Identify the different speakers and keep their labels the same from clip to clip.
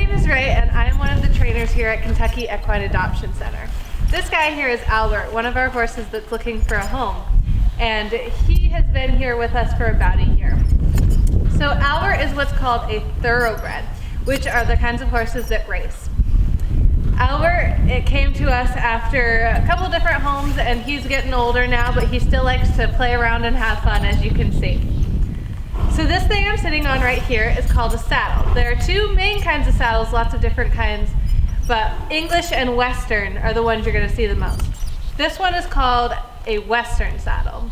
Speaker 1: name is Ray, and I'm one of the trainers here at Kentucky Equine Adoption Center. This guy here is Albert, one of our horses that's looking for a home, and he has been here with us for about a year. So Albert is what's called a thoroughbred, which are the kinds of horses that race. Albert, it came to us after a couple different homes, and he's getting older now, but he still likes to play around and have fun, as you can see. So this thing I'm sitting on right here is called a saddle. There are two main kinds of saddles, lots of different kinds, but English and Western are the ones you're going to see the most. This one is called a Western saddle.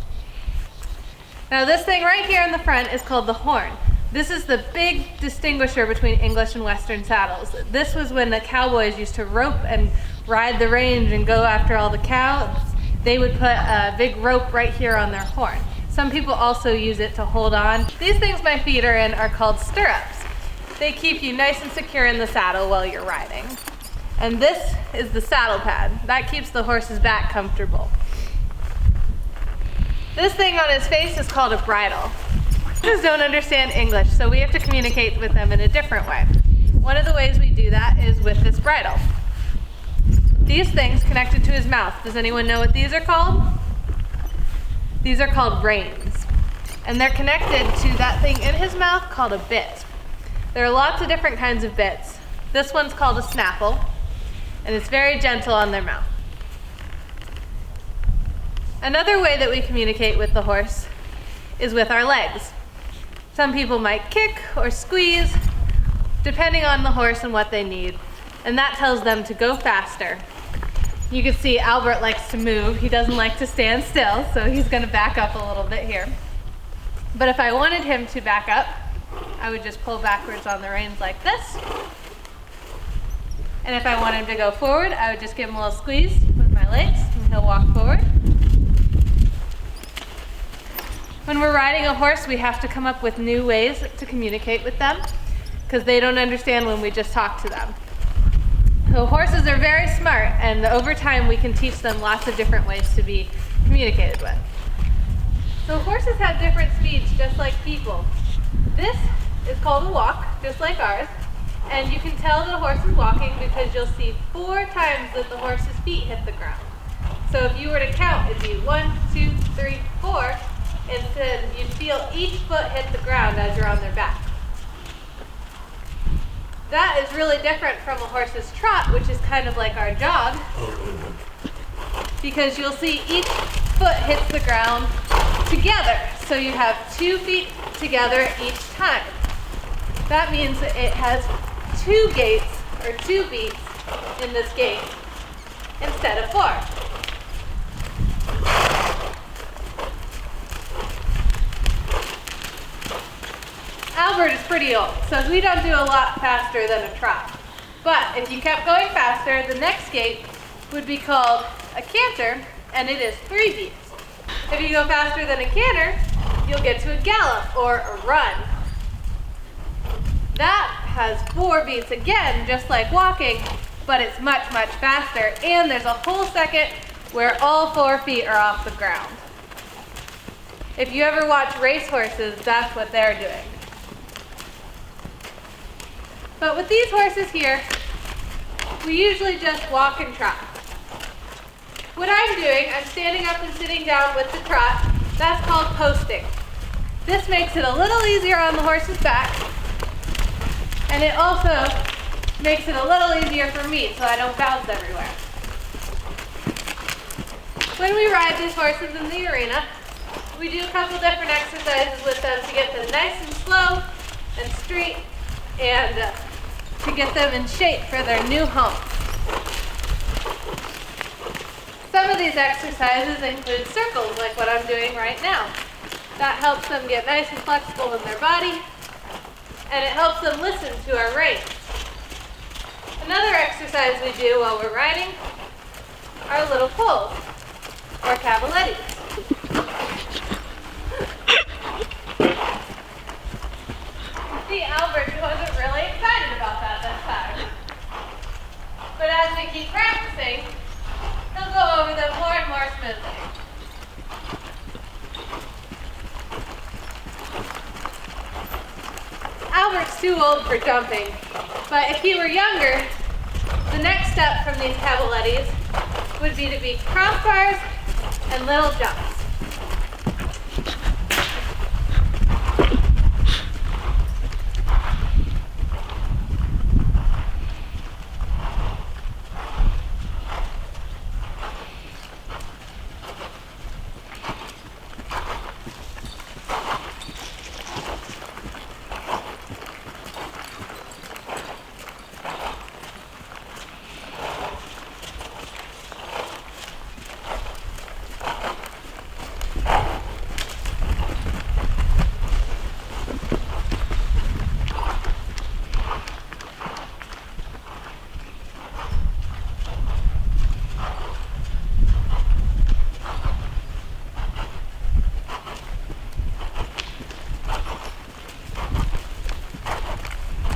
Speaker 1: Now this thing right here in the front is called the horn. This is the big distinguisher between English and Western saddles. This was when the cowboys used to rope and ride the range and go after all the cows. They would put a big rope right here on their horn. Some people also use it to hold on. These things my feet are in are called stirrups. They keep you nice and secure in the saddle while you're riding. And this is the saddle pad. That keeps the horse's back comfortable. This thing on his face is called a bridle. Horses don't understand English, so we have to communicate with them in a different way. One of the ways we do that is with this bridle. These things connected to his mouth. Does anyone know what these are called? These are called reins, and they're connected to that thing in his mouth called a bit. There are lots of different kinds of bits. This one's called a snaffle, and it's very gentle on their mouth. Another way that we communicate with the horse is with our legs. Some people might kick or squeeze, depending on the horse and what they need, and that tells them to go faster. You can see Albert likes to move. He doesn't like to stand still, so he's going to back up a little bit here. But if I wanted him to back up, I would just pull backwards on the reins like this. And if I want him to go forward, I would just give him a little squeeze with my legs, and he'll walk forward. When we're riding a horse, we have to come up with new ways to communicate with them, because they don't understand when we just talk to them. So horses are very smart, and over time we can teach them lots of different ways to be communicated with. So horses have different speeds just like people. This is called a walk, just like ours, and you can tell the horse is walking because you'll see 4 times that the horse's feet hit the ground. So if you were to count, it'd be 1, 2, 3, 4, and you'd feel each foot hit the ground as you're on their back. That is really different from a horse's trot, which is kind of like our jog, because you'll see each foot hits the ground together. So you have 2 feet together each time. That means that it has 2 gaits, or 2 beats in this gait, instead of 4. Albert is pretty old, so we don't do a lot faster than a trot. But if you kept going faster, the next gait would be called a canter, and it is 3 beats. If you go faster than a canter, you'll get to a gallop or a run. That has 4 beats again, just like walking, but it's much, much faster, and there's a whole second where all 4 feet are off the ground. If you ever watch race horses, that's what they're doing. But with these horses here, we usually just walk and trot. What I'm doing, I'm standing up and sitting down with the trot. That's called posting. This makes it a little easier on the horse's back, and it also makes it a little easier for me so I don't bounce everywhere. When we ride these horses in the arena, we do a couple different exercises with them to get them nice and slow and straight, and to get them in shape for their new home. Some of these exercises include circles, like what I'm doing right now. That helps them get nice and flexible in their body, and it helps them listen to our reins. Another exercise we do while we're riding are little pulls, or cavalettis. See, Albert wasn't really excited about that this time. But as we keep practicing, he'll go over them more and more smoothly. Albert's too old for jumping, But if he were younger, the next step from these cavalettis would be to be crossbars and little jumps.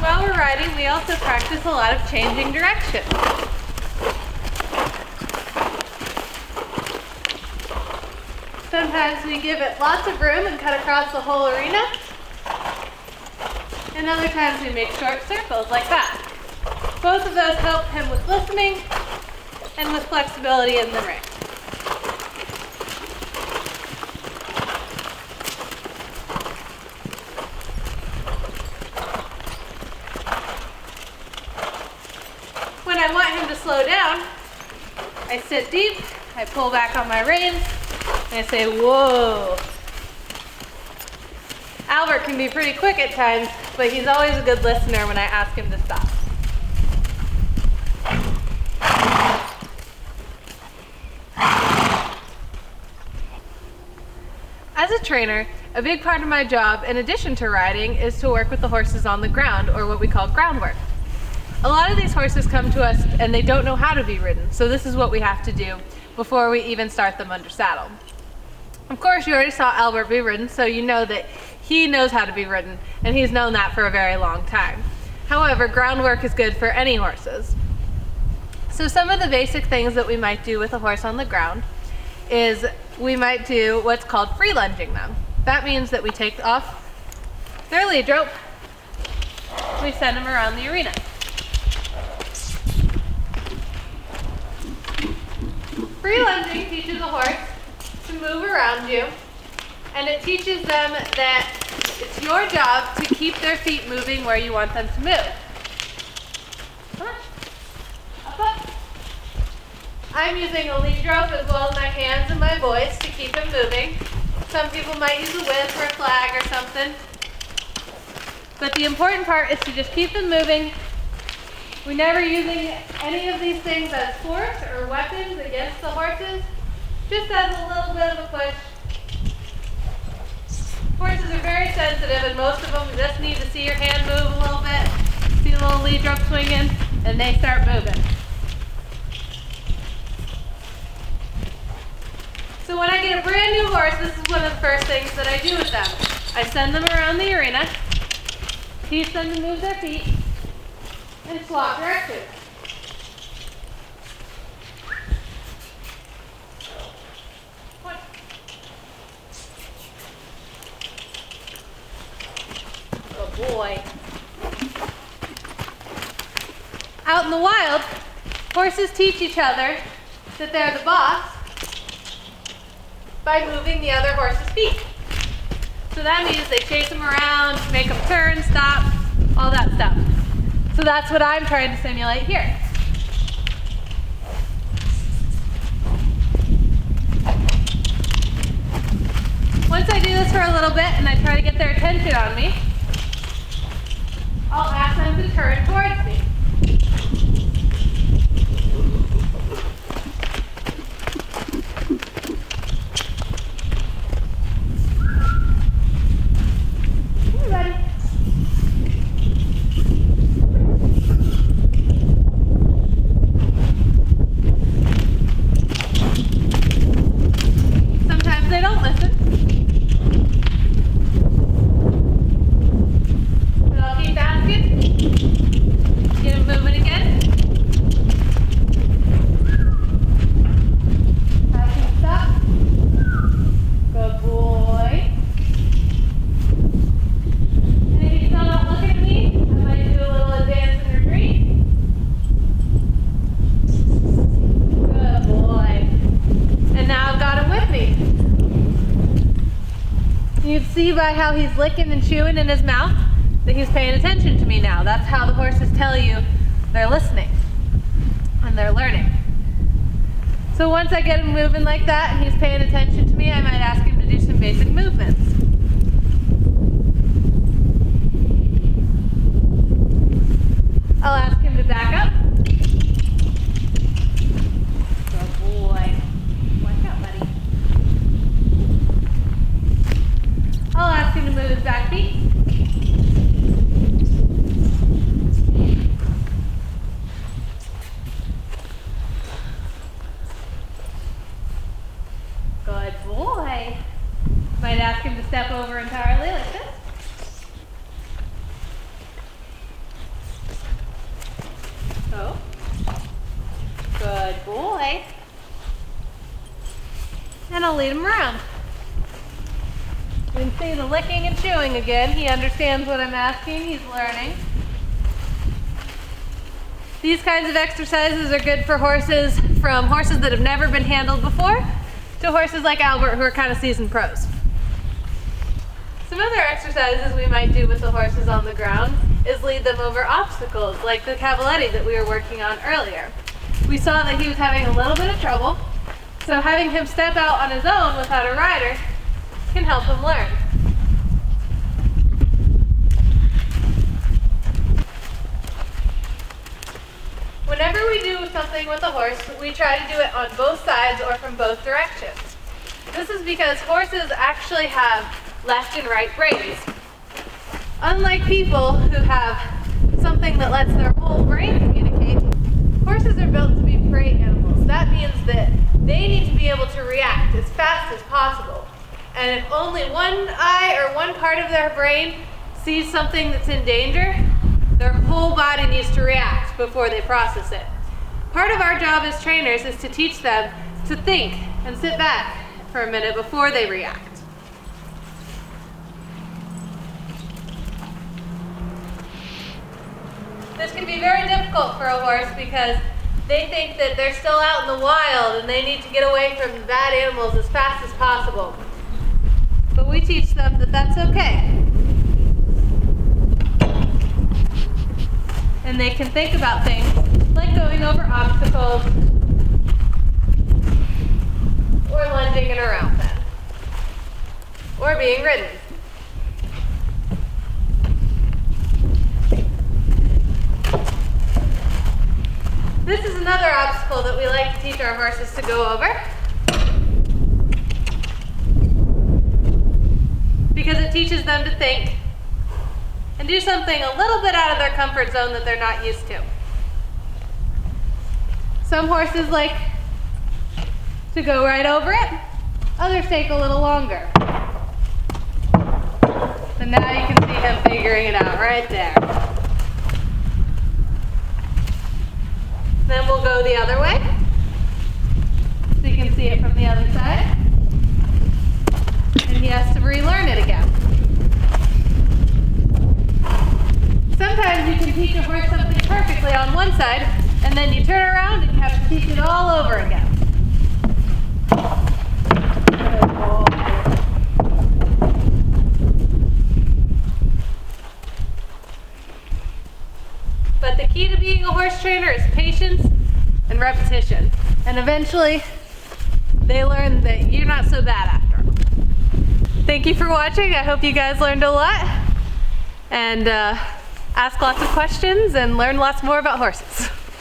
Speaker 1: While we're riding, we also practice a lot of changing direction. Sometimes we give it lots of room and cut across the whole arena. And other times we make short circles like that. Both of those help him with listening and with flexibility in the ring. When I want him to slow down, I sit deep, I pull back on my reins, and I say, whoa. Albert can be pretty quick at times, but he's always a good listener when I ask him to stop. As a trainer, a big part of my job, in addition to riding, is to work with the horses on the ground, or what we call groundwork. A lot of these horses come to us and they don't know how to be ridden, so this is what we have to do before we even start them under saddle. Of course, you already saw Albert be ridden, so you know that he knows how to be ridden, and he's known that for a very long time. However, groundwork is good for any horses. So some of the basic things that we might do with a horse on the ground is we might do what's called free lunging them. That means that we take off their lead rope, we send them around the arena. Free lunging teaches a horse to move around you, and it teaches them that it's your job to keep their feet moving where you want them to move. Come on. Up, up. I'm using a lead rope as well as my hands and my voice to keep him moving. Some people might use a whip or a flag or something. But the important part is to just keep them moving. We're never using any of these things as force or weapons against the horses, just as a little bit of a push. Horses are very sensitive, and most of them just need to see your hand move a little bit, see a little lead rope swinging, and they start moving. So when I get a brand new horse, this is one of the first things that I do with them. I send them around the arena, teach them to move their feet, and swap directions. Good boy. Out in the wild, horses teach each other that they're the boss by moving the other horse's feet. So that means they chase them around, make them turn, stop, all that stuff. So that's what I'm trying to simulate here. Once I do this for a little bit and I try to get their attention on me, I'll ask them to turn towards me. Here, buddy. Sometimes they don't listen. But I'll keep asking. Get them moving again. see by how he's licking and chewing in his mouth that he's paying attention to me now. That's how the horses tell you they're listening and they're learning. So once I get him moving like that and he's paying attention to me, I might ask him to do some basic movements. I'll ask him to back up. Good boy. Watch out, buddy. I'll ask him to move his back feet. Good boy. Might ask him to step over entirely like this. Oh. Good boy. And I'll lead him around. You can see the licking and chewing again. He understands what I'm asking. He's learning. These kinds of exercises are good for horses, from horses that have never been handled before to horses like Albert who are kind of seasoned pros. Some other exercises we might do with the horses on the ground is lead them over obstacles, like the cavaletti that we were working on earlier. We saw that he was having a little bit of trouble, so having him step out on his own without a rider can help him learn. Whenever we do something with a horse, we try to do it on both sides or from both directions. This is because horses actually have left and right brains. Unlike people who have something that lets their whole brain communicate, horses are built to be prey animals. That means that they need to be able to react as fast as possible. And if only one eye or one part of their brain sees something that's in danger, their whole body needs to react before they process it. Part of our job as trainers is to teach them to think and sit back for a minute before they react. This can be very difficult for a horse because they think that they're still out in the wild and they need to get away from bad animals as fast as possible. But we teach them that that's okay. And they can think about things like going over obstacles or lunging and around them, or being ridden. This is another obstacle that we like to teach our horses to go over, because it teaches them to think and do something a little bit out of their comfort zone that they're not used to. Some horses like to go right over it, others take a little longer. And now you can see him figuring it out right there. Then we'll go the other way, so you can see it from the other side. And he has to relearn it again. Sometimes you can teach a horse something perfectly on one side, and then you turn around and you have to teach it all over again. But the key to being a horse trainer is patience and repetition. And eventually, they learn that you're not so bad after all. Thank you for watching. I hope you guys learned a lot. And ask lots of questions and learn lots more about horses.